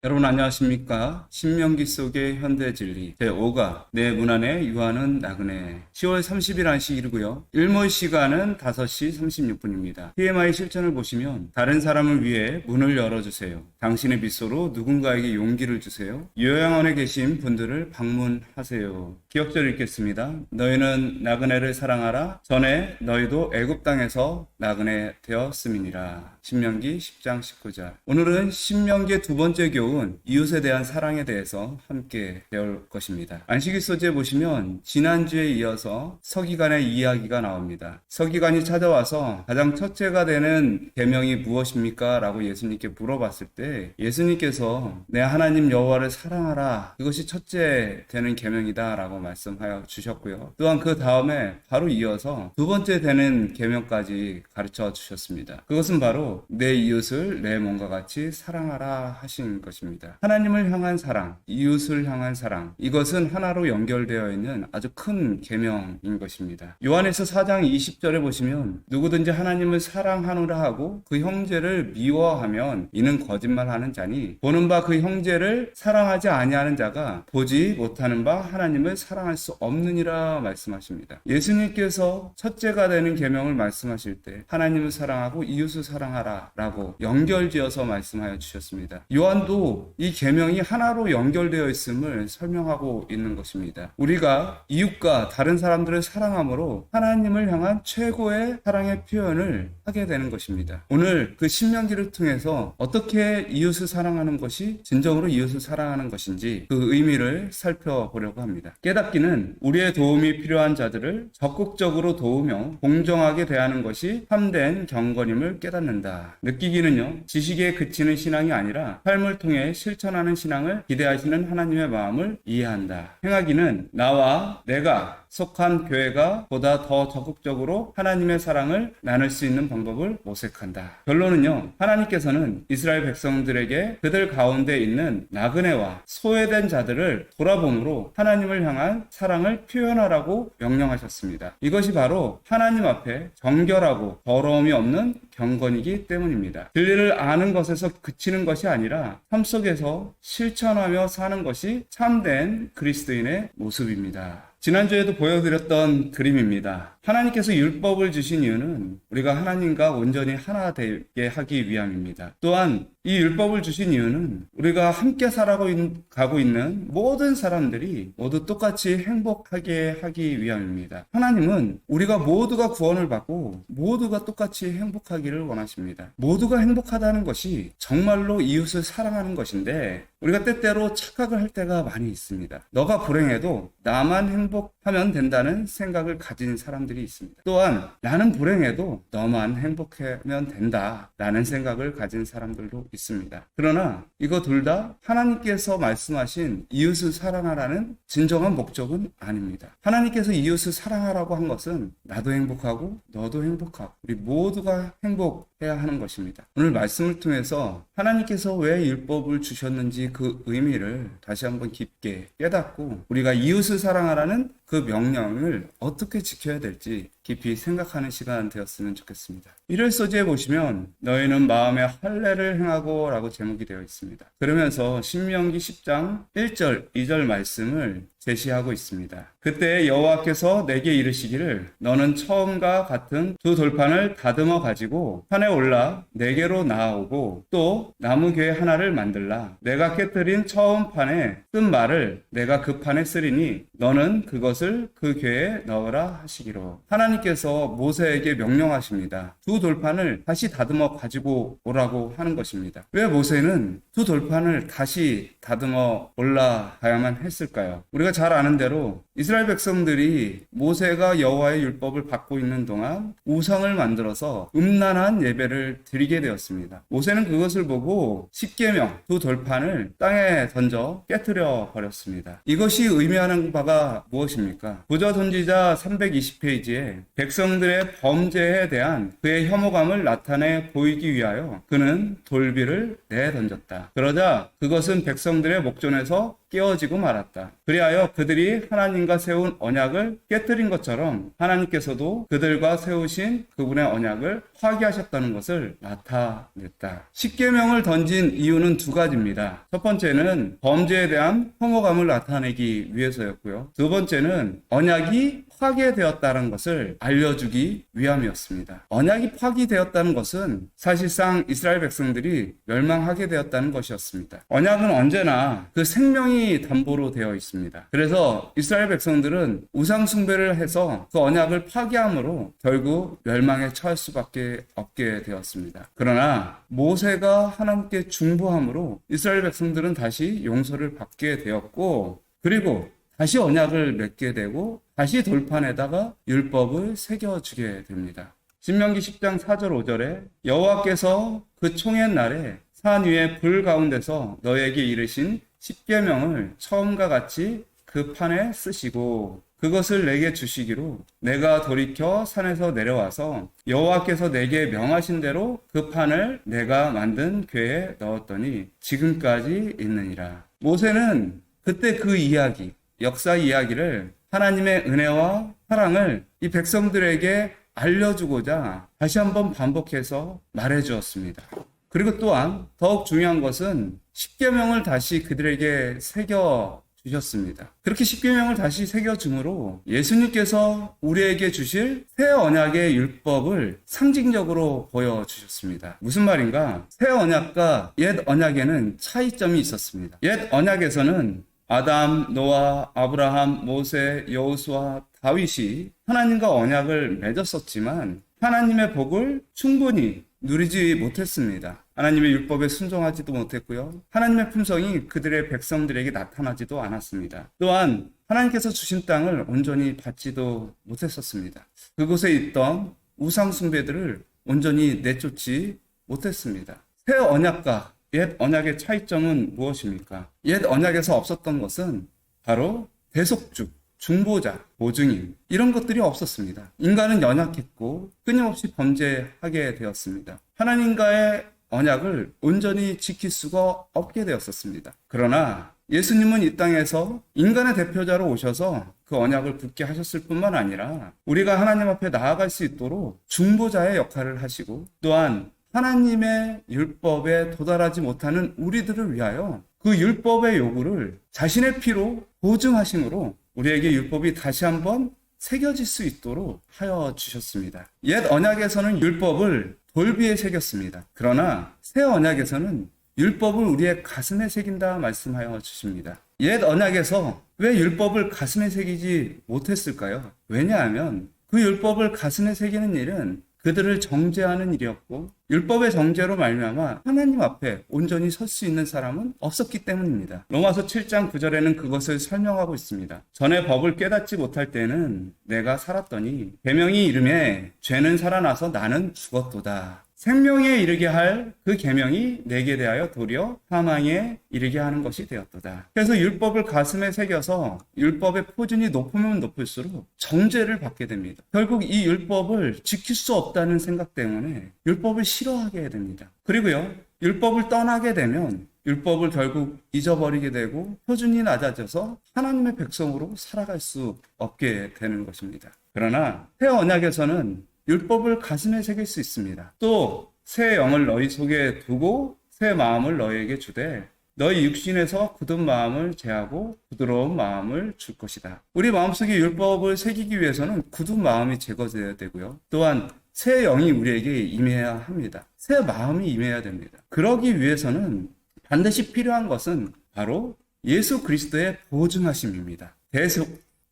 여러분 안녕하십니까? 신명기 속의 현대 진리 제5가 내 문 안에 유하는 나그네 10월 30일 안식일이고요. 일몰 시간은 5시 36분입니다. TMI 실천을 보시면 다른 사람을 위해 문을 열어주세요. 당신의 빗소로 누군가에게 용기를 주세요. 요양원에 계신 분들을 방문하세요. 기억절 읽겠습니다. 너희는 나그네를 사랑하라. 전에 너희도 애굽 땅에서 나그네 되었음이니라. 신명기 10장 19절. 오늘은 신명기의 두 번째 교훈 이웃에 대한 사랑에 대해서 함께 배울 것입니다. 안식일 소재에 보시면 지난주에 이어서 서기관의 이야기가 나옵니다. 서기관이 찾아와서 가장 첫째가 되는 계명이 무엇입니까? 라고 예수님께 물어봤을 때 예수님께서 내 하나님 여호와를 사랑하라. 그것이 첫째 되는 계명이다 라고 말씀하여 주셨고요. 또한 그 다음에 바로 이어서 두 번째 되는 계명까지 가르쳐 주셨습니다. 그것은 바로 내 이웃을 내 몸과 같이 사랑하라 하신 것입니다. 하나님을 향한 사랑, 이웃을 향한 사랑, 이것은 하나로 연결되어 있는 아주 큰 계명인 것입니다. 요한에서 4장 20절에 보시면 누구든지 하나님을 사랑하노라 하고 그 형제를 미워하면 이는 거짓말하는 자니 보는 바 그 형제를 사랑하지 아니하는 자가 보지 못하는 바 하나님을 사랑할 수 없느니라 말씀하십니다. 예수님께서 첫째가 되는 계명을 말씀하실 때 하나님을 사랑하고 이웃을 사랑하라 라고 연결지어서 말씀하여 주셨습니다. 요한도 이 계명이 하나로 연결되어 있음을 설명하고 있는 것입니다. 우리가 이웃과 다른 사람들을 사랑함으로 하나님을 향한 최고의 사랑의 표현을 하게 되는 것입니다. 오늘 그 신명기를 통해서 어떻게 이웃을 사랑하는 것이 진정으로 이웃을 사랑하는 것인지 그 의미를 살펴보려고 합니다. 깨닫기는 우리의 도움이 필요한 자들을 적극적으로 도우며 공정하게 대하는 것이 참된 경건임을 깨닫는다. 느끼기는요, 지식에 그치는 신앙이 아니라 삶을 통해 실천하는 신앙을 기대하시는 하나님의 마음을 이해한다. 행하기는 나와 내가 속한 교회가 보다 더 적극적으로 하나님의 사랑을 나눌 수 있는 방법을 모색한다. 결론은요, 하나님께서는 이스라엘 백성들에게 그들 가운데 있는 나그네와 소외된 자들을 돌아봄으로 하나님을 향한 사랑을 표현하라고 명령하셨습니다. 이것이 바로 하나님 앞에 정결하고 더러움이 없는 경건이기 때문입니다. 진리를 아는 것에서 그치는 것이 아니라 삶 속에서 실천하며 사는 것이 참된 그리스도인의 모습입니다. 지난주에도 보여드렸던 그림입니다. 하나님께서 율법을 주신 이유는 우리가 하나님과 온전히 하나 되게 하기 위함입니다. 또한 이 율법을 주신 이유는 우리가 함께 살아가고 있는 모든 사람들이 모두 똑같이 행복하게 하기 위함입니다. 하나님은 우리가 모두가 구원을 받고 모두가 똑같이 행복하기를 원하십니다. 모두가 행복하다는 것이 정말로 이웃을 사랑하는 것인데 우리가 때때로 착각을 할 때가 많이 있습니다. 너가 불행해도 나만 행복하면 된다는 생각을 가진 사람들이 있습니다. 또한 나는 불행해도 너만 행복하면 된다라는 생각을 가진 사람들도 있습니다. 그러나 이거 둘 다 하나님께서 말씀하신 이웃을 사랑하라는 진정한 목적은 아닙니다. 하나님께서 이웃을 사랑하라고 한 것은 나도 행복하고 너도 행복하고 우리 모두가 행복해야 하는 것입니다. 오늘 말씀을 통해서 하나님께서 왜 율법을 주셨는지 그 의미를 다시 한번 깊게 깨닫고 우리가 이웃을 사랑하라는 그 명령을 어떻게 지켜야 될지 깊이 생각하는 시간 되었으면 좋겠습니다. 1월 소재에 보시면 너희는 마음에 할례를 행하고 라고 제목이 되어 있습니다. 그러면서 신명기 10장 1절 2절 말씀을 제시하고 있습니다. 그때 여호와께서 내게 이르시기를 너는 처음과 같은 두 돌판을 다듬어 가지고 산에 올라 내게로 나아오고 또 나무괴 하나를 만들라. 내가 깨뜨린 처음 판에 쓴 말을 내가 그 판에 쓰리니 너는 그것을 그 궤에 넣으라 하시기로. 하나님께서 모세에게 명령하십니다. 두 돌판을 다시 다듬어 가지고 오라고 하는 것입니다. 왜 모세는 두 돌판을 다시 다듬어 올라가야만 했을까요? 우리가 잘 아는 대로 이스라엘 백성들이 모세가 여호와의 율법을 받고 있는 동안 우상을 만들어서 음란한 예배를 드리게 되었습니다. 모세는 그것을 보고 십계명 두 돌판을 땅에 던져 깨트려 버렸습니다. 이것이 의미하는 바가 무엇입니까? 부저손지자 320페이지에 백성들의 범죄에 대한 그의 혐오감을 나타내 보이기 위하여 그는 돌비를 내던졌다. 그러자 그것은 백성들의 목전에서 깨어지고 말았다. 그리하여 그들이 하나님과 세운 언약을 깨뜨린 것처럼 하나님께서도 그들과 세우신 그분의 언약을 파기하셨다는 것을 나타냈다. 십계명을 던진 이유는 두 가지입니다. 첫 번째는 범죄에 대한 혐오감을 나타내기 위해서였고요. 두 번째는 언약이 파괴되었다는 것을 알려주기 위함이었습니다. 언약이 파괴되었다는 것은 사실상 이스라엘 백성들이 멸망하게 되었다는 것이었습니다. 언약은 언제나 그 생명이 담보로 되어 있습니다. 그래서 이스라엘 백성들은 우상 숭배를 해서 그 언약을 파괴함으로 결국 멸망에 처할 수밖에 없게 되었습니다. 그러나 모세가 하나님께 중보함으로 이스라엘 백성들은 다시 용서를 받게 되었고, 그리고 다시 언약을 맺게 되고 다시 돌판에다가 율법을 새겨주게 됩니다. 신명기 10장 4절 5절에 여호와께서 그 총회 날에 산 위에 불 가운데서 너에게 이르신 십계명을 처음과 같이 그 판에 쓰시고 그것을 내게 주시기로 내가 돌이켜 산에서 내려와서 여호와께서 내게 명하신 대로 그 판을 내가 만든 궤에 넣었더니 지금까지 있느니라. 모세는 그때 그 이야기, 역사 이야기를 하나님의 은혜와 사랑을 이 백성들에게 알려주고자 다시 한번 반복해서 말해주었습니다. 그리고 또한 더욱 중요한 것은 십계명을 다시 그들에게 새겨주셨습니다. 그렇게 십계명을 다시 새겨줌으로 예수님께서 우리에게 주실 새 언약의 율법을 상징적으로 보여주셨습니다. 무슨 말인가? 새 언약과 옛 언약에는 차이점이 있었습니다. 옛 언약에서는 아담, 노아, 아브라함, 모세, 여호수아, 다윗이 하나님과 언약을 맺었었지만 하나님의 복을 충분히 누리지 못했습니다. 하나님의 율법에 순종하지도 못했고요. 하나님의 품성이 그들의 백성들에게 나타나지도 않았습니다. 또한 하나님께서 주신 땅을 온전히 받지도 못했었습니다. 그곳에 있던 우상 숭배들을 온전히 내쫓지 못했습니다. 새 언약과 옛 언약의 차이점은 무엇입니까? 옛 언약에서 없었던 것은 바로 대속주, 중보자, 보증인 이런 것들이 없었습니다. 인간은 연약했고 끊임없이 범죄하게 되었습니다. 하나님과의 언약을 온전히 지킬 수가 없게 되었었습니다. 그러나 예수님은 이 땅에서 인간의 대표자로 오셔서 그 언약을 굳게 하셨을 뿐만 아니라 우리가 하나님 앞에 나아갈 수 있도록 중보자의 역할을 하시고 또한 하나님의 율법에 도달하지 못하는 우리들을 위하여 그 율법의 요구를 자신의 피로 보증하심으로 우리에게 율법이 다시 한번 새겨질 수 있도록 하여 주셨습니다. 옛 언약에서는 율법을 돌비에 새겼습니다. 그러나 새 언약에서는 율법을 우리의 가슴에 새긴다 말씀하여 주십니다. 옛 언약에서 왜 율법을 가슴에 새기지 못했을까요? 왜냐하면 그 율법을 가슴에 새기는 일은 그들을 정죄하는 일이었고 율법의 정죄로 말미암아 하나님 앞에 온전히 설 수 있는 사람은 없었기 때문입니다. 로마서 7장 9절에는 그것을 설명하고 있습니다. 전에 법을 깨닫지 못할 때는 내가 살았더니 계명이 이르매 죄는 살아나서 나는 죽었도다. 생명에 이르게 할 그 계명이 내게 대하여 도리어 사망에 이르게 하는 것이 되었도다. 그래서 율법을 가슴에 새겨서 율법의 표준이 높으면 높을수록 정죄를 받게 됩니다. 결국 이 율법을 지킬 수 없다는 생각 때문에 율법을 싫어하게 됩니다. 그리고요, 율법을 떠나게 되면 율법을 결국 잊어버리게 되고 표준이 낮아져서 하나님의 백성으로 살아갈 수 없게 되는 것입니다. 그러나 새 언약에서는 율법을 가슴에 새길 수 있습니다. 또 새 영을 너희 속에 두고 새 마음을 너희에게 주되 너희 육신에서 굳은 마음을 제하고 부드러운 마음을 줄 것이다. 우리 마음속에 율법을 새기기 위해서는 굳은 마음이 제거되어야 되고요. 또한 새 영이 우리에게 임해야 합니다. 새 마음이 임해야 됩니다. 그러기 위해서는 반드시 필요한 것은 바로 예수 그리스도의 보증하심입니다.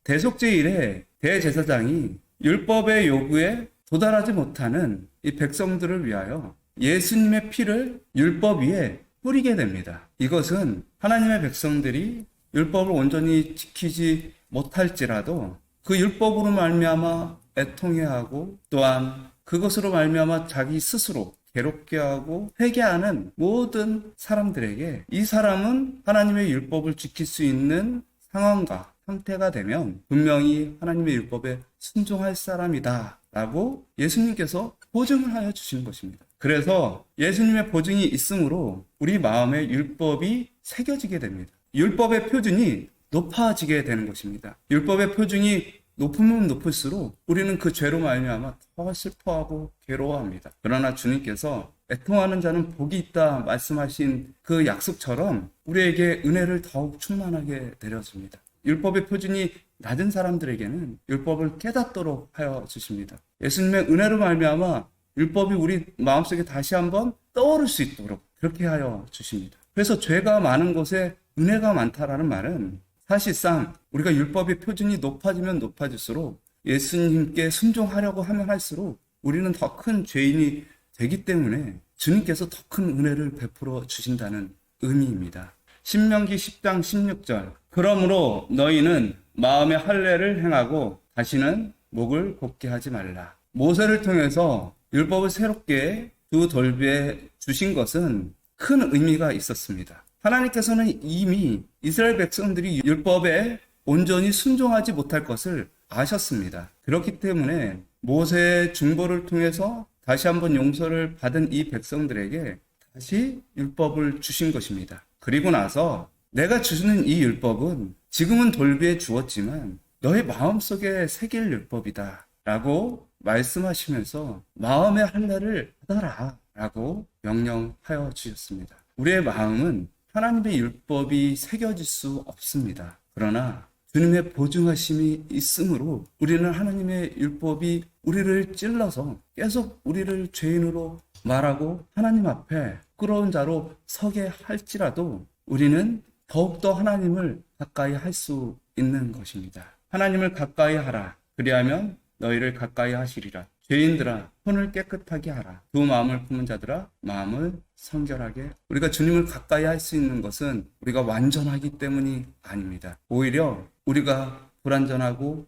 대속죄 이래 대제사장이 율법의 요구에 도달하지 못하는 이 백성들을 위하여 예수님의 피를 율법 위에 뿌리게 됩니다. 이것은 하나님의 백성들이 율법을 온전히 지키지 못할지라도 그 율법으로 말미암아 애통해하고 또한 그것으로 말미암아 자기 스스로 괴롭게 하고 회개하는 모든 사람들에게 이 사람은 하나님의 율법을 지킬 수 있는 상황과 상태가 되면 분명히 하나님의 율법에 순종할 사람이다 라고 예수님께서 보증을 하여 주시는 것입니다. 그래서 예수님의 보증이 있으므로 우리 마음에 율법이 새겨지게 됩니다. 율법의 표준이 높아지게 되는 것입니다. 율법의 표준이 높으면 높을수록 우리는 그 죄로 말미암아 더 슬퍼하고 괴로워합니다. 그러나 주님께서 애통하는 자는 복이 있다 말씀하신 그 약속처럼 우리에게 은혜를 더욱 충만하게 내려줍니다. 율법의 표준이 낮은 사람들에게는 율법을 깨닫도록 하여 주십니다. 예수님의 은혜로 말미암아 율법이 우리 마음속에 다시 한번 떠오를 수 있도록 그렇게 하여 주십니다. 그래서 죄가 많은 곳에 은혜가 많다라는 말은 사실상 우리가 율법의 표준이 높아지면 높아질수록 예수님께 순종하려고 하면 할수록 우리는 더 큰 죄인이 되기 때문에 주님께서 더 큰 은혜를 베풀어 주신다는 의미입니다. 신명기 10장 16절 그러므로 너희는 마음의 할례를 행하고 다시는 목을 곧게 하지 말라. 모세를 통해서 율법을 새롭게 두 돌비에 주신 것은 큰 의미가 있었습니다. 하나님께서는 이미 이스라엘 백성들이 율법에 온전히 순종하지 못할 것을 아셨습니다. 그렇기 때문에 모세의 중보를 통해서 다시 한번 용서를 받은 이 백성들에게 다시 율법을 주신 것입니다. 그리고 나서 내가 주는 이 율법은 지금은 돌비에 주었지만 너의 마음속에 새길 율법이다 라고 말씀하시면서 마음의 할례를 받아라 라고 명령하여 주셨습니다. 우리의 마음은 하나님의 율법이 새겨질 수 없습니다. 그러나 주님의 보증하심이 있으므로 우리는 하나님의 율법이 우리를 찔러서 계속 우리를 죄인으로 말하고 하나님 앞에 부끄러운 자로 서게 할지라도 우리는 더욱더 하나님을 가까이 할 수 있는 것입니다. 하나님을 가까이 하라. 그리하면 너희를 가까이 하시리라. 죄인들아 손을 깨끗하게 하라. 두 마음을 품은 자들아 마음을 성결하게. 우리가 주님을 가까이 할 수 있는 것은 우리가 완전하기 때문이 아닙니다. 오히려 우리가 불완전하고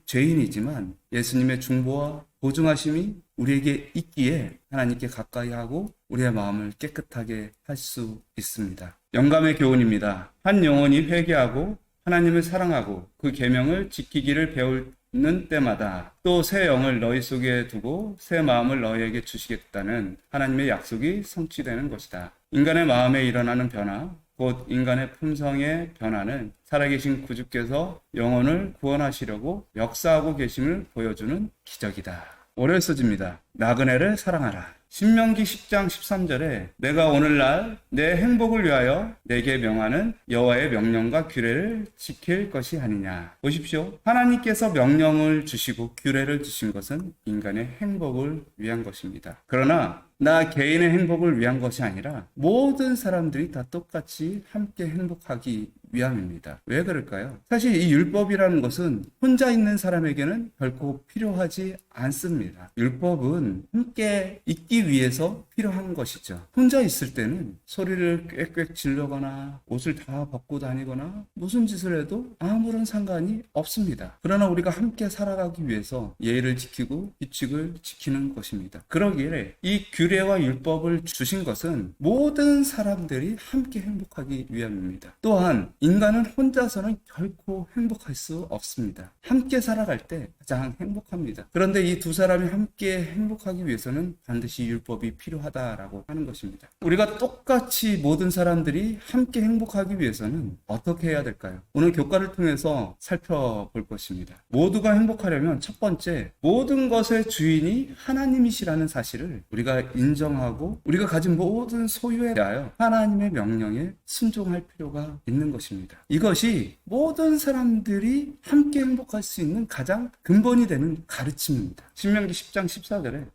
죄인이지만 예수님의 중보와 보증하심이 우리에게 있기에 하나님께 가까이 하고 우리의 마음을 깨끗하게 할 수 있습니다. 영감의 교훈입니다. 한 영혼이 회개하고 하나님을 사랑하고 그 계명을 지키기를 배우는 때마다 또 새 영을 너희 속에 두고 새 마음을 너희에게 주시겠다는 하나님의 약속이 성취되는 것이다. 인간의 마음에 일어나는 변화, 곧 인간의 품성의 변화는 살아계신 구주께서 영혼을 구원하시려고 역사하고 계심을 보여주는 기적이다. 월요일 소지입니다. 나그네를 사랑하라. 신명기 10장 13절에 내가 오늘날 내 행복을 위하여 내게 명하는 여호와의 명령과 규례를 지킬 것이 아니냐. 보십시오. 하나님께서 명령을 주시고 규례를 주신 것은 인간의 행복을 위한 것입니다. 그러나 나 개인의 행복을 위한 것이 아니라 모든 사람들이 다 똑같이 함께 행복하기 위함입니다. 왜 그럴까요? 사실 이 율법이라는 것은 혼자 있는 사람에게는 결코 필요하지 않습니다. 율법은 함께 있기 위해서 필요한 것이죠. 혼자 있을 때는 소리를 꽥꽥 지르거나 옷을 다 벗고 다니거나 무슨 짓을 해도 아무런 상관이 없습니다. 그러나 우리가 함께 살아가기 위해서 예의를 지키고 규칙을 지키는 것입니다. 그러기에 이 규례와 율법을 주신 것은 모든 사람들이 함께 행복하기 위함입니다. 또한 인간은 혼자서는 결코 행복할 수 없습니다. 함께 살아갈 때 가장 행복합니다. 그런데 이 두 사람이 함께 행복하기 위해서는 반드시 율법이 필요하다라고 하는 것입니다. 우리가 똑같이 모든 사람들이 함께 행복하기 위해서는 어떻게 해야 될까요? 오늘 교과를 통해서 살펴볼 것입니다. 모두가 행복하려면 첫 번째, 모든 것의 주인이 하나님이시라는 사실을 우리가 인정하고 우리가 가진 모든 소유에 대하여 하나님의 명령에 순종할 필요가 있는 것입니다. 이것이 모든 사람들이 함께 행복할 수 있는 가장 근본이 되는 가르침입니다. 신명기 10장 14절에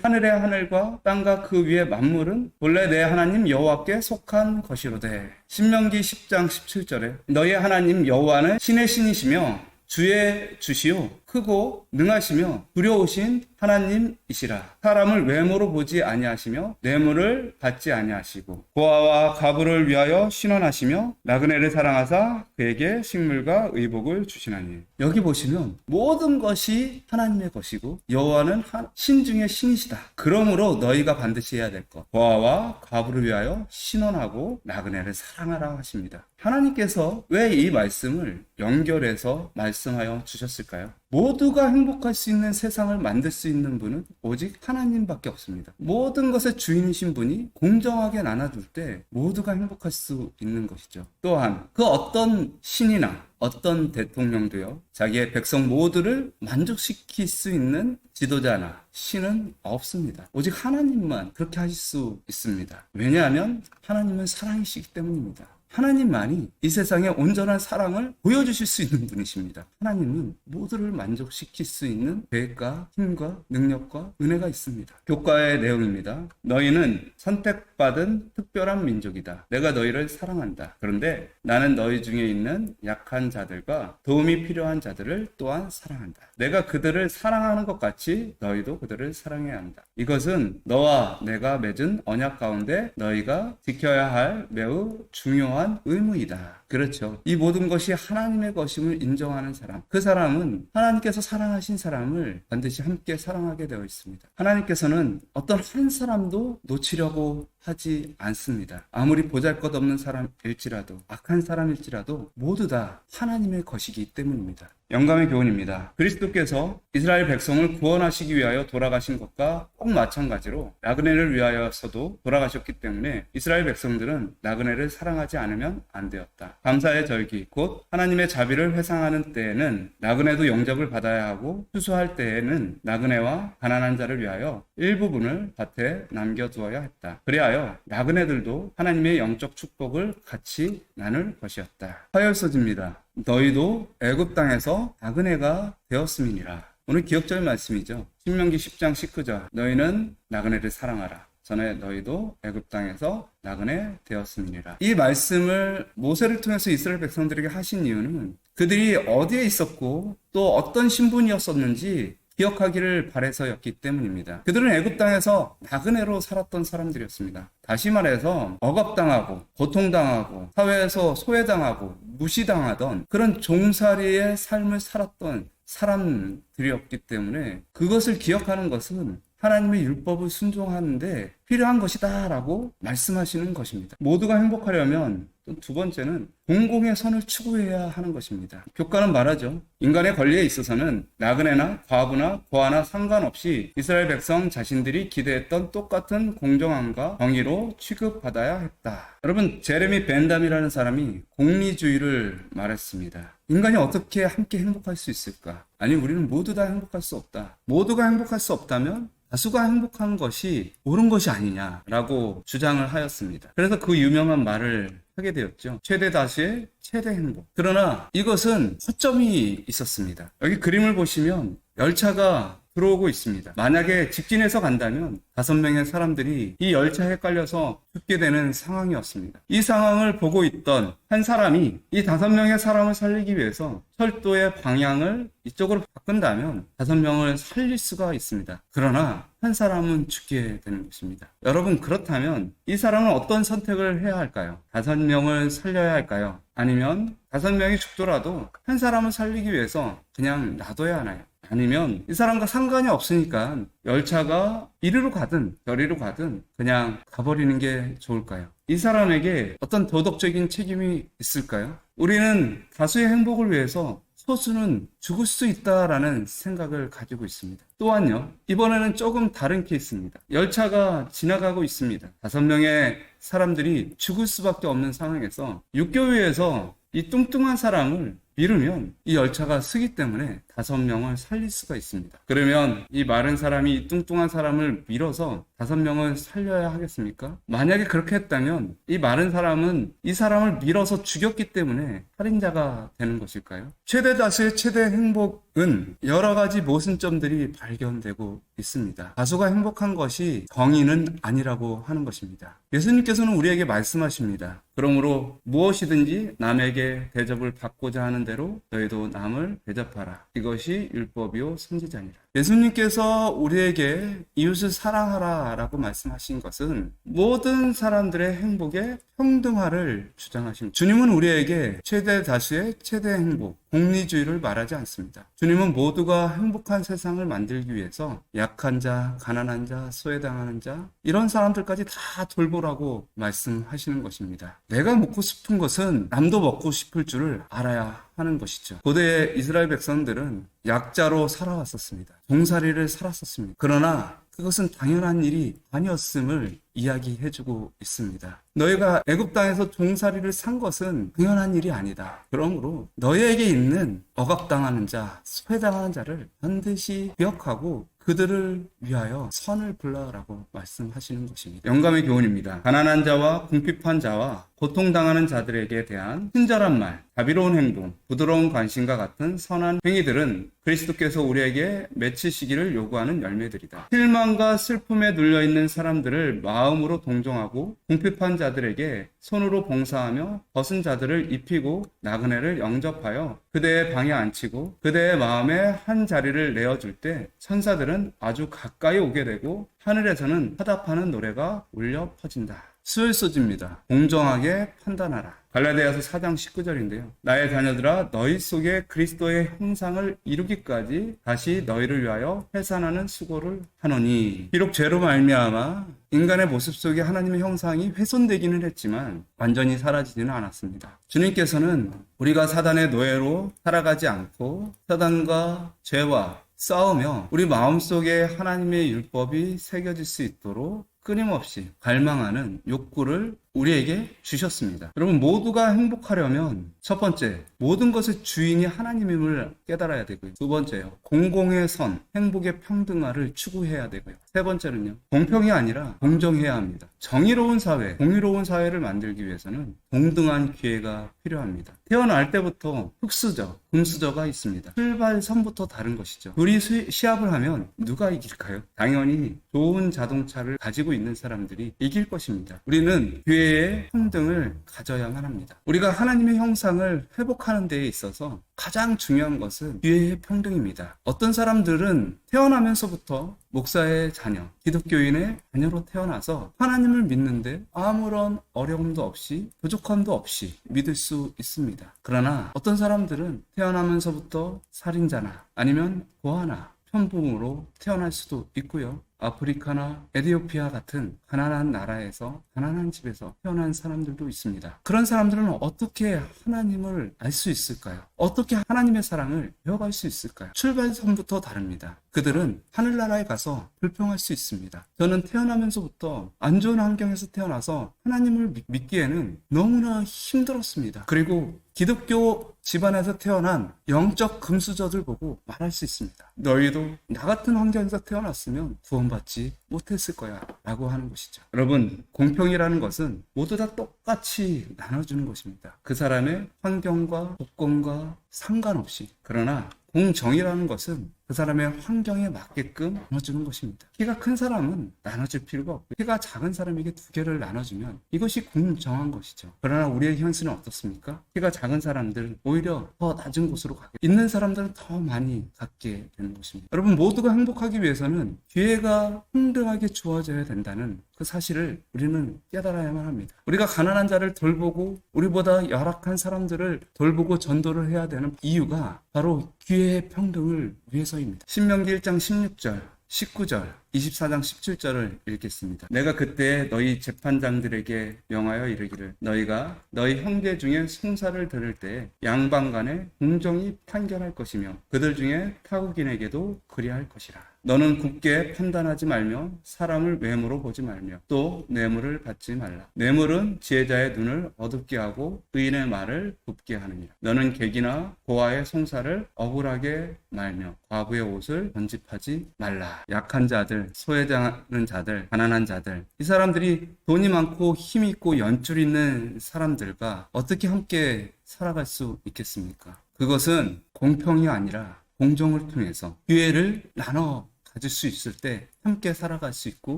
하늘의 하늘과 땅과 그 위의 만물은 본래 내 하나님 여호와께 속한 것이로되. 신명기 10장 17절에 너희 하나님 여호와는 신의 신이시며 주의 주시오 크고 능하시며 두려우신 하나님이시라. 사람을 외모로 보지 아니하시며 뇌물을 받지 아니하시고 고아와 가부를 위하여 신원하시며 나그네를 사랑하사 그에게 식물과 의복을 주시나니. 여기 보시면 모든 것이 하나님의 것이고 여호와는 신 중에 신이시다. 그러므로 너희가 반드시 해야 될 것, 고아와 가부를 위하여 신원하고 나그네를 사랑하라 하십니다. 하나님께서 왜 이 말씀을 연결해서 말씀하여 주셨을까요? 모두가 행복할 수 있는 세상을 만들 수 있는 분은 오직 하나님밖에 없습니다. 모든 것의 주인이신 분이 공정하게 나눠줄 때 모두가 행복할 수 있는 것이죠. 또한 그 어떤 신이나 어떤 대통령도요, 자기의 백성 모두를 만족시킬 수 있는 지도자나 신은 없습니다. 오직 하나님만 그렇게 하실 수 있습니다. 왜냐하면 하나님은 사랑이시기 때문입니다. 하나님만이 이 세상에 온전한 사랑을 보여주실 수 있는 분이십니다. 하나님은 모두를 만족시킬 수 있는 계획과 힘과 능력과 은혜가 있습니다. 교과의 내용입니다. 너희는 선택받은 특별한 민족이다. 내가 너희를 사랑한다. 그런데 나는 너희 중에 있는 약한 자들과 도움이 필요한 자들을 또한 사랑한다. 내가 그들을 사랑하는 것 같이 너희도 그들을 사랑해야 한다. 이것은 너와 내가 맺은 언약 가운데 너희가 지켜야 할 매우 중요한 의무이다. 그렇죠. 이 모든 것이 하나님의 것임을 인정하는 사람, 그 사람은 하나님께서 사랑하신 사람을 반드시 함께 사랑하게 되어 있습니다. 하나님께서는 어떤 한 사람도 놓치려고 하지 않습니다. 아무리 보잘것없는 사람일지라도, 악한 사람일지라도 모두 다 하나님의 것이기 때문입니다. 영감의 교훈입니다. 그리스도께서 이스라엘 백성을 구원하시기 위하여 돌아가신 것과 꼭 마찬가지로 나그네를 위하여서도 돌아가셨기 때문에 이스라엘 백성들은 나그네를 사랑하지 않으면 안 되었다. 감사의 절기, 곧 하나님의 자비를 회상하는 때에는 나그네도 영접을 받아야 하고, 추수할 때에는 나그네와 가난한 자를 위하여 일부분을 밭에 남겨두어야 했다. 그리하여 나그네들도 하나님의 영적 축복을 같이 나눌 것이었다. 화요일서지입니다. 너희도 애굽 땅에서 나그네가 되었음이니라. 오늘 기억절 말씀이죠. 신명기 10장 19절. 너희는 나그네를 사랑하라. 전에 너희도 애굽 땅에서 나그네 되었음이니라. 이 말씀을 모세를 통해서 이스라엘 백성들에게 하신 이유는 그들이 어디에 있었고 또 어떤 신분이었었는지 기억하기를 바라서였기 때문입니다. 그들은 애굽 땅에서 나그네로 살았던 사람들이었습니다. 다시 말해서 억압당하고 고통당하고 사회에서 소외당하고 무시당하던 그런 종살이의 삶을 살았던 사람들이었기 때문에 그것을 기억하는 것은 하나님의 율법을 순종하는데 필요한 것이다 라고 말씀하시는 것입니다. 모두가 행복하려면 또 두 번째는 공공의 선을 추구해야 하는 것입니다. 교과는 말하죠. 인간의 권리에 있어서는 나그네나 과부나 고아나 상관없이 이스라엘 백성 자신들이 기대했던 똑같은 공정함과 정의로 취급받아야 했다. 여러분, 제레미 벤담이라는 사람이 공리주의를 말했습니다. 인간이 어떻게 함께 행복할 수 있을까? 아니, 우리는 모두 다 행복할 수 없다. 모두가 행복할 수 없다면 다수가 행복한 것이 옳은 것이 아니냐라고 주장을 하였습니다. 그래서 그 유명한 말을 하게 되었죠. 최대 다수의 최대 행복. 그러나 이것은 허점이 있었습니다. 여기 그림을 보시면 열차가 들어오고 있습니다. 만약에 직진해서 간다면 5명의 사람들이 이 열차에 깔려서 죽게 되는 상황이었습니다. 이 상황을 보고 있던 한 사람이 이 5명의 사람을 살리기 위해서 철도의 방향을 이쪽으로 바꾼다면 5명을 살릴 수가 있습니다. 그러나 한 사람은 죽게 되는 것입니다. 여러분, 그렇다면 이 사람은 어떤 선택을 해야 할까요? 5명을 살려야 할까요? 아니면 5명이 죽더라도 한 사람을 살리기 위해서 그냥 놔둬야 하나요? 아니면 이 사람과 상관이 없으니까 열차가 이리로 가든 저리로 가든 그냥 가버리는 게 좋을까요? 이 사람에게 어떤 도덕적인 책임이 있을까요? 우리는 다수의 행복을 위해서 소수는 죽을 수 있다라는 생각을 가지고 있습니다. 또한요, 이번에는 조금 다른 케이스입니다. 열차가 지나가고 있습니다. 5명의 사람들이 죽을 수밖에 없는 상황에서 육교위에서 이 뚱뚱한 사람을 밀으면 이 열차가 쓰기 때문에 5명을 살릴 수가 있습니다. 그러면 이 마른 사람이 이 뚱뚱한 사람을 밀어서 5명을 살려야 하겠습니까? 만약에 그렇게 했다면 이 마른 사람은 이 사람을 밀어서 죽였기 때문에 살인자가 되는 것일까요? 최대 다수의 최대 행복은 여러 가지 모순점들이 발견되고 있습니다. 다수가 행복한 것이 정의는 아니라고 하는 것입니다. 예수님께서는 우리에게 말씀하십니다. 그러므로 무엇이든지 남에게 대접을 받고자 하는 대로 너희도 남을 대접하라. 이것이 율법이요 선지자니라. 예수님께서 우리에게 이웃을 사랑하라 라고 말씀하신 것은 모든 사람들의 행복에 평등화를 주장하십니다. 주님은 우리에게 최대 다수의 최대 행복, 공리주의를 말하지 않습니다. 주님은 모두가 행복한 세상을 만들기 위해서 약한 자, 가난한 자, 소외당하는 자 이런 사람들까지 다 돌보라고 말씀하시는 것입니다. 내가 먹고 싶은 것은 남도 먹고 싶을 줄을 알아야 하는 것이죠. 고대 이스라엘 백성들은 약자로 살아왔었습니다. 종살이를 살았었습니다. 그러나 그것은 당연한 일이 아니었음을 이야기해주고 있습니다. 너희가 애굽 땅에서 종살이를 산 것은 당연한 일이 아니다. 그러므로 너희에게 있는 억압당하는 자, 소외당하는 자를 반드시 기억하고 그들을 위하여 선을 불러라고 말씀하시는 것입니다. 영감의 교훈입니다. 가난한 자와 궁핍한 자와 고통당하는 자들에게 대한 친절한 말, 자비로운 행동, 부드러운 관심과 같은 선한 행위들은 그리스도께서 우리에게 맺히시기를 요구하는 열매들이다. 실망과 슬픔에 눌려있는 사람들을 마음으로 동정하고 궁핍한 자들에게 손으로 봉사하며 벗은 자들을 입히고 나그네를 영접하여 그대의 방에 앉히고 그대의 마음에 한 자리를 내어줄 때 천사들은 아주 가까이 오게 되고 하늘에서는 화답하는 노래가 울려 퍼진다. 수요일소지입니다. 공정하게 판단하라. 갈라디아서 4장 19절인데요. 나의 자녀들아 너희 속에 그리스도의 형상을 이루기까지 다시 너희를 위하여 회산하는 수고를 하노니 비록 죄로 말미암아 인간의 모습 속에 하나님의 형상이 훼손되기는 했지만 완전히 사라지지는 않았습니다. 주님께서는 우리가 사단의 노예로 살아가지 않고 사단과 죄와 싸우며 우리 마음속에 하나님의 율법이 새겨질 수 있도록 끊임없이 갈망하는 욕구를 우리에게 주셨습니다. 여러분 모두가 행복하려면 첫 번째, 모든 것의 주인이 하나님임을 깨달아야 되고요. 두 번째요, 공공의 선, 행복의 평등화를 추구해야 되고요. 세 번째는요, 공평이 아니라 공정해야 합니다. 정의로운 사회, 공의로운 사회를 만들기 위해서는 동등한 기회가 필요합니다. 태어날 때부터 흙수저, 금수저가 있습니다. 출발선부터 다른 것이죠. 둘이 시합을 하면 누가 이길까요? 당연히 좋은 자동차를 가지고 있는 사람들이 이길 것입니다. 우리는 기회의 평등을 가져야만 합니다. 우리가 하나님의 형상을 회복하는 데에 있어서 가장 중요한 것은 기회의 평등입니다. 어떤 사람들은 태어나면서부터 목사의 자녀, 기독교인의 자녀로 태어나서 하나님을 믿는데 아무런 어려움도 없이 부족함도 없이 믿을 수 있습니다. 그러나 어떤 사람들은 태어나면서부터 살인자나 아니면 고아나 편부모로 태어날 수도 있고요. 아프리카나 에티오피아 같은 가난한 나라에서 가난한 집에서 태어난 사람들도 있습니다. 그런 사람들은 어떻게 하나님을 알 수 있을까요? 어떻게 하나님의 사랑을 배워갈 수 있을까요? 출발선부터 다릅니다. 그들은 하늘나라에 가서 불평할 수 있습니다. 저는 태어나면서부터 안 좋은 환경에서 태어나서 하나님을 믿기에는 너무나 힘들었습니다. 그리고 기독교 집안에서 태어난 영적 금수저들 보고 말할 수 있습니다. 너희도 나 같은 환경에서 태어났으면 구원받지 못했을 거야 라고 하는 것이죠. 여러분, 공평이라는 것은 모두 다 똑같이 나눠주는 것입니다. 그 사람의 환경과 조건과 상관없이. 그러나 공정이라는 것은 그 사람의 환경에 맞게끔 나눠주는 것입니다. 키가 큰 사람은 나눠줄 필요가 없고 키가 작은 사람에게 두 개를 나눠주면 이것이 공정한 것이죠. 그러나 우리의 현실은 어떻습니까? 키가 작은 사람들은 오히려 더 낮은 곳으로 가게, 있는 사람들은 더 많이 갖게 되는 것입니다. 여러분 모두가 행복하기 위해서는 기회가 평등하게 주어져야 된다는 그 사실을 우리는 깨달아야만 합니다. 우리가 가난한 자를 돌보고 우리보다 열악한 사람들을 돌보고 전도를 해야 되는 이유가 바로 기회의 평등을 위해서입니다. 신명기 1장 16절 19절, 24장 17절을 읽겠습니다. 내가 그때 너희 재판장들에게 명하여 이르기를 너희가 너희 형제 중에 송사를 들을 때 양방간에 공정히 판결할 것이며 그들 중에 타국인에게도 그리할 것이라. 너는 굳게 판단하지 말며 사람을 외모로 보지 말며 또 뇌물을 받지 말라. 뇌물은 지혜자의 눈을 어둡게 하고 의인의 말을 굽게 하느니라. 너는 객이나 고아의 송사를 억울하게 말며 과부의 옷을 번집하지 말라. 약한 자들, 소외당하는 자들, 가난한 자들, 이 사람들이 돈이 많고 힘이 있고 연줄 있는 사람들과 어떻게 함께 살아갈 수 있겠습니까? 그것은 공평이 아니라 공정을 통해서 기회를 나눠 가질 수 있을 때 함께 살아갈 수 있고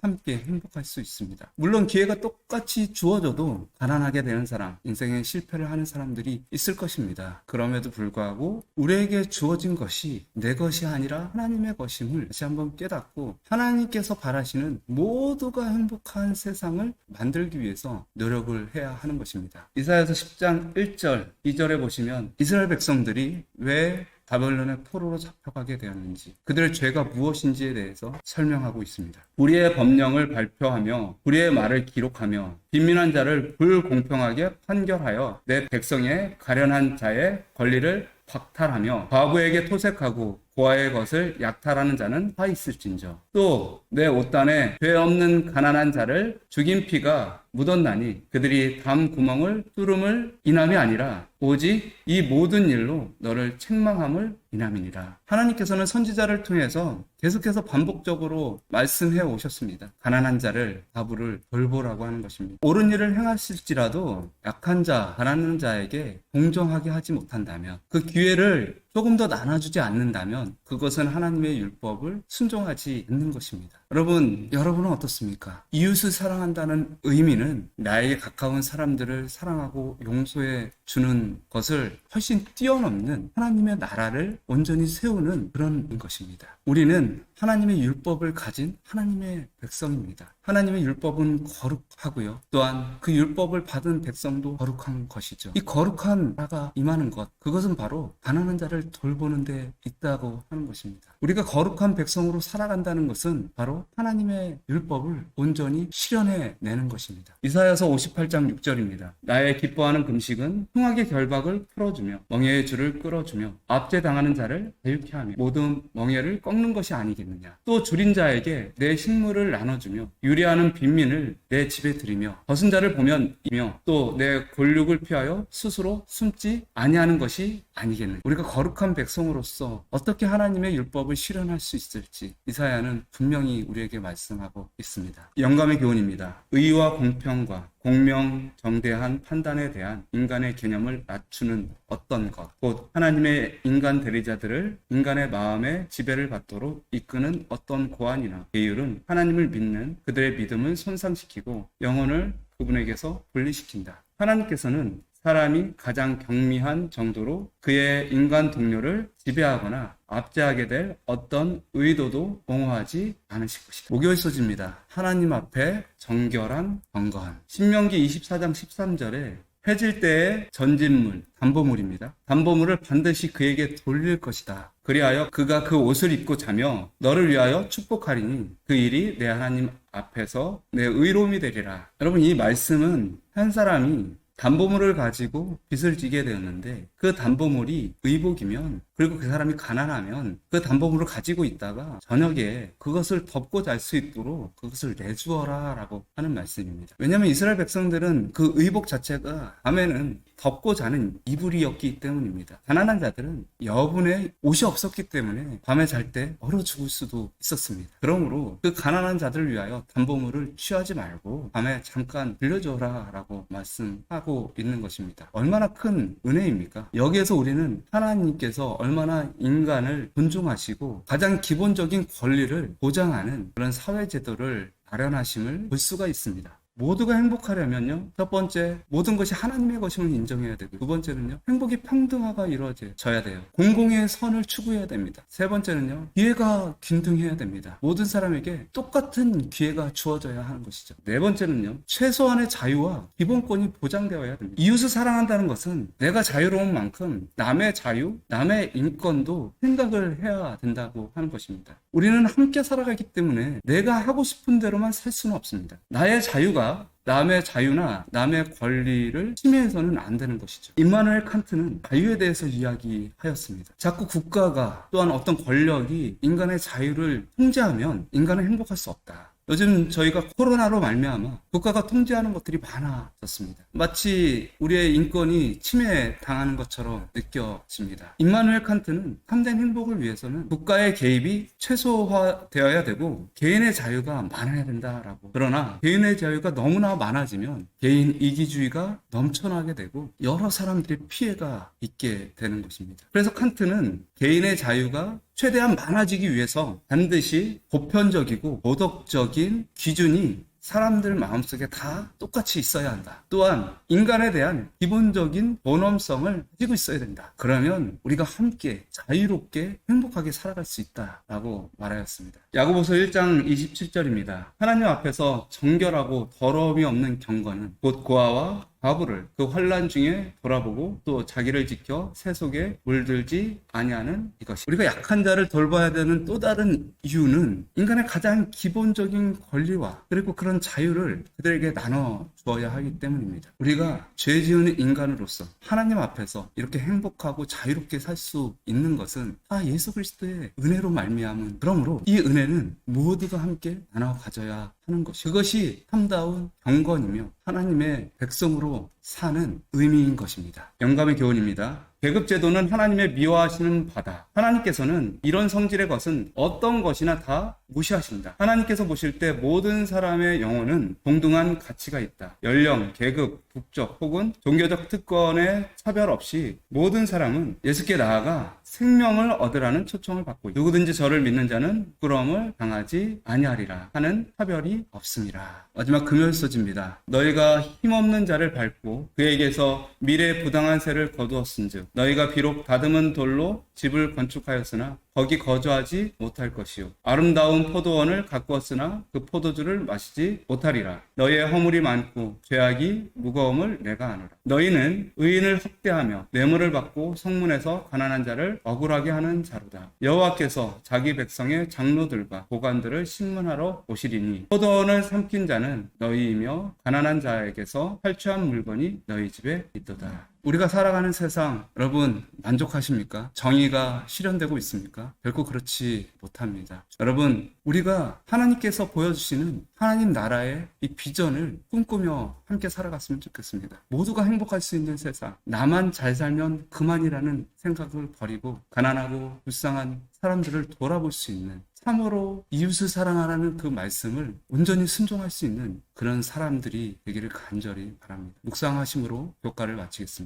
함께 행복할 수 있습니다. 물론 기회가 똑같이 주어져도 가난하게 되는 사람, 인생에 실패를 하는 사람들이 있을 것입니다. 그럼에도 불구하고 우리에게 주어진 것이 내 것이 아니라 하나님의 것임을 다시 한번 깨닫고 하나님께서 바라시는 모두가 행복한 세상을 만들기 위해서 노력을 해야 하는 것입니다. 이사야서 10장 1절, 2절에 보시면 이스라엘 백성들이 왜 바벨론의 포로로 잡혀가게 되었는지, 그들의 죄가 무엇인지에 대해서 설명하고 있습니다. 우리의 법령을 발표하며 우리의 말을 기록하며 빈민한 자를 불공평하게 판결하여 내 백성의 가련한 자의 권리를 박탈하며 과부에게 토색하고 고아의 것을 약탈하는 자는 화 있을진저. 또 내 옷단에 죄 없는 가난한 자를 죽인 피가 묻었나니 그들이 담 구멍을 뚫음을 인함이 아니라 오직 이 모든 일로 너를 책망함을 인함이니라. 하나님께서는 선지자를 통해서 계속해서 반복적으로 말씀해 오셨습니다. 가난한 자를, 과부를 돌보라고 하는 것입니다. 옳은 일을 행하실지라도 약한 자, 가난한 자에게 공정하게 하지 못한다면, 그 기회를 조금 더 나눠주지 않는다면 그것은 하나님의 율법을 순종하지 않는 것입니다. 여러분은 어떻습니까? 이웃을 사랑한다는 의미는 나에게 가까운 사람들을 사랑하고 용서해 주는 것을 훨씬 뛰어넘는 하나님의 나라를 온전히 세우는 그런 것입니다. 우리는 하나님의 율법을 가진 하나님의 백성입니다. 하나님의 율법은 거룩하고요. 또한 그 율법을 받은 백성도 거룩한 것이죠. 이 거룩한 나라가 임하는 것, 그것은 바로 가난한 자를 돌보는 데 있다고 하는 것입니다. 우리가 거룩한 백성으로 살아간다는 것은 바로 하나님의 율법을 온전히 실현해내는 것입니다. 이사야서 58장 6절입니다. 나의 기뻐하는 금식은 흉악의 결박을 풀어주며 멍에의 줄을 끌어주며 압제당하는 자를 자유케 하며 모든 멍에를 꺾는 것이 아니겠느냐. 또 줄인 자에게 내 식물을 나눠주며 유리하는 빈민을 내 집에 들이며 벗은 자를 보면 이며 또 내 권력을 피하여 스스로 숨지 아니하는 것이 아니겠느냐. 우리가 거룩한 백성으로서 어떻게 하나님의 율법을 실현할 수 있을지 이사야는 분명히 우리에게 말씀하고 있습니다. 영감의 교훈입니다. 의와 공평과 공명정대한 판단에 대한 인간의 개념을 낮추는 어떤 것, 곧 하나님의 인간 대리자들을 인간의 마음의 지배를 받도록 이끄는 어떤 고안이나 계율은 하나님을 믿는 그들의 믿음을 손상시키고 영혼을 그분에게서 분리시킨다. 하나님께서는 사람이 가장 경미한 정도로 그의 인간 동료를 지배하거나 압제하게 될 어떤 의도도 옹호하지 않으실 것이다. 5개월 소지입니다. 하나님 앞에 정결한 경건. 신명기 24장 13절에 해질 때의 전진물, 담보물입니다. 담보물을 반드시 그에게 돌릴 것이다. 그리하여 그가 그 옷을 입고 자며 너를 위하여 축복하리니 그 일이 내 하나님 앞에서 내 의로움이 되리라. 여러분, 이 말씀은 한 사람이 담보물을 가지고 빚을 지게 되었는데 그 담보물이 의복이면, 그리고 그 사람이 가난하면 그 담보물을 가지고 있다가 저녁에 그것을 덮고 잘 수 있도록 그것을 내주어라 라고 하는 말씀입니다. 왜냐하면 이스라엘 백성들은 그 의복 자체가 밤에는 덮고 자는 이불이었기 때문입니다. 가난한 자들은 여분의 옷이 없었기 때문에 밤에 잘 때 얼어 죽을 수도 있었습니다. 그러므로 그 가난한 자들을 위하여 담보물을 취하지 말고 밤에 잠깐 빌려줘라 라고 말씀하고 있는 것입니다. 얼마나 큰 은혜입니까? 여기에서 우리는 하나님께서 얼마나 인간을 존중하시고 가장 기본적인 권리를 보장하는 그런 사회제도를 마련하심을 볼 수가 있습니다. 모두가 행복하려면요, 첫 번째, 모든 것이 하나님의 것임을 인정해야 되고, 두 번째는요, 행복이 평등화가 이루어져야 돼요. 공공의 선을 추구해야 됩니다. 세 번째는요, 기회가 균등해야 됩니다. 모든 사람에게 똑같은 기회가 주어져야 하는 것이죠. 네 번째는요, 최소한의 자유와 기본권이 보장되어야 됩니다. 이웃을 사랑한다는 것은 내가 자유로운 만큼 남의 자유, 남의 인권도 생각을 해야 된다고 하는 것입니다. 우리는 함께 살아가기 때문에 내가 하고 싶은 대로만 살 수는 없습니다. 나의 자유가 남의 자유나 남의 권리를 침해해서는 안 되는 것이죠. 임마누엘 칸트는 자유에 대해서 이야기하였습니다. 자꾸 국가가 또한 어떤 권력이 인간의 자유를 통제하면 인간은 행복할 수 없다. 요즘 저희가 코로나로 말미암아 국가가 통제하는 것들이 많아졌습니다. 마치 우리의 인권이 침해당하는 것처럼 느껴집니다. 임마누엘 칸트는 참된 행복을 위해서는 국가의 개입이 최소화되어야 되고 개인의 자유가 많아야 된다라고. 그러나 개인의 자유가 너무나 많아지면 개인 이기주의가 넘쳐나게 되고 여러 사람들이 피해가 있게 되는 것입니다. 그래서 칸트는 개인의 자유가 최대한 많아지기 위해서 반드시 보편적이고 도덕적인 기준이 사람들 마음속에 다 똑같이 있어야 한다. 또한 인간에 대한 기본적인 본엄성을 가지고 있어야 된다. 그러면 우리가 함께 자유롭게 행복하게 살아갈 수 있다라고 말하였습니다. 야고보서 1장 27절입니다. 하나님 앞에서 정결하고 더러움이 없는 경건은 곧 고아와 과부를 그 환난 중에 돌아보고 또 자기를 지켜 새 속에 물들지 아니하는 이것이. 우리가 약한 자를 돌봐야 되는 또 다른 이유는 인간의 가장 기본적인 권리와 그리고 그런 자유를 그들에게 나눠 주어야 하기 때문입니다. 우리가 죄 지은 인간으로서 하나님 앞에서 이렇게 행복하고 자유롭게 살 수 있는 것은 다 예수 그리스도의 은혜로 말미암은. 그러므로 이 은혜는 모두가 함께 나눠 가져야 하는 것이, 그것이 참다운 경건이며 하나님의 백성으로 사는 의미인 것입니다. 영감의 교훈입니다. 계급제도는 하나님의 미워하시는 바다. 하나님께서는 이런 성질의 것은 어떤 것이나 다 무시하신다. 하나님께서 보실 때 모든 사람의 영혼은 동등한 가치가 있다. 연령, 계급, 국적 혹은 종교적 특권에 차별 없이 모든 사람은 예수께 나아가 생명을 얻으라는 초청을 받고 있다. 누구든지 저를 믿는 자는 부끄러움을 당하지 아니하리라 하는 차별이 없습니다. 마지막 금요일서지입니다. 너희가 힘없는 자를 밟고 그에게서 미래의 부당한 세를 거두었은즉 너희가 비록 다듬은 돌로 집을 건축하였으나 거기 거주하지 못할 것이요 아름다운 포도원을 가꾸었으나 그 포도주를 마시지 못하리라. 너희의 허물이 많고 죄악이 무거움을 내가 아노라. 너희는 의인을 학대하며 뇌물을 받고 성문에서 가난한 자를 억울하게 하는 자로다. 여호와께서 자기 백성의 장로들과 보관들을 신문하러 오시리니 포도원을 삼킨 자는 너희이며 가난한 자에게서 탈취한 물건이 너희 집에 있도다. 우리가 살아가는 세상, 여러분 만족하십니까? 정의가 실현되고 있습니까? 결코 그렇지 못합니다. 여러분, 우리가 하나님께서 보여주시는 하나님 나라의 이 비전을 꿈꾸며 함께 살아갔으면 좋겠습니다. 모두가 행복할 수 있는 세상, 나만 잘 살면 그만이라는 생각을 버리고 가난하고 불쌍한 사람들을 돌아볼 수 있는, 참으로 이웃을 사랑하라는 그 말씀을 온전히 순종할 수 있는 그런 사람들이 되기를 간절히 바랍니다. 묵상하심으로 교과를 마치겠습니다.